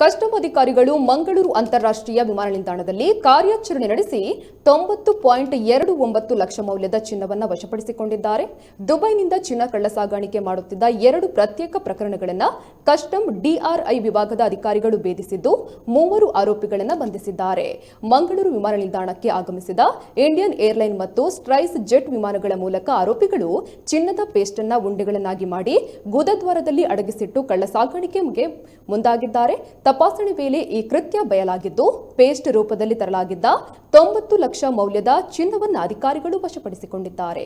Custom ಅಧಿಕಾರಿಗಳು ಮಂಗಳೂರು ಅಂತಾರಾಷ್ಟ್ರೀಯ ವಿಮಾನ ನಿಲ್ದಾಣದಲ್ಲಿ ಕಾರ್ಯಾಚರಣೆ ನಡೆಸಿ 90.29 ಲಕ್ಷ ಮೌಲ್ಯದ ಚಿನ್ನವನ್ನು ವಶಪಡಿಸಿಕೊಂಡಿದ್ದಾರೆ. ದುಬೈನಿಂದ ಚಿನ್ನ ಕಳ್ಳಸಾಗಾಣಿಕೆ ಮಾಡುತ್ತಿದ್ದ 2 ಪ್ರತ್ಯೇಕ ಪ್ರಕರಣಗಳನ್ನು ಕಸ್ಟಮ್ ಡಿಆರ್ಐ ವಿಭಾಗದ ಅಧಿಕಾರಿಗಳು ಭೇದಿಸಿದ್ದು 3 ಆರೋಪಿಗಳನ್ನು ಬಂಧಿಸಿದ್ದಾರೆ. ಮಂಗಳೂರು ವಿಮಾನ ನಿಲ್ದಾಣಕ್ಕೆ ಆಗಮಿಸಿದ ಇಂಡಿಯನ್ ಏರ್ಲೈನ್ ಮತ್ತು ಸ್ಟ್ರೈಸ್ ಜೆಟ್ ವಿಮಾನಗಳ ಮೂಲಕ ಆರೋಪಿಗಳು ಚಿನ್ನದ ಪೇಸ್ಟ್ ಅನ್ನು ಉಂಡೆಗಳನ್ನಾಗಿ ಮಾಡಿ ಗುದದ್ವಾರದಲ್ಲಿ ಅಡಗಿಸಿಟ್ಟು ಕಳ್ಳಸಾಗಾಣಿಕೆಗೆ ಮುಂದಾಗಿದ್ದಾರೆ. ತಪಾಸಣೆ ವೇಳೆ ಈ ಕೃತ್ಯ ಬಯಲಾಗಿದ್ದು ಪೇಸ್ಟ್ ರೂಪದಲ್ಲಿ ತರಲಾಗಿದ್ದ 90 ಲಕ್ಷ ಮೌಲ್ಯದ ಚಿನ್ನವನ್ನು ಅಧಿಕಾರಿಗಳು ವಶಪಡಿಸಿಕೊಂಡಿದ್ದಾರೆ.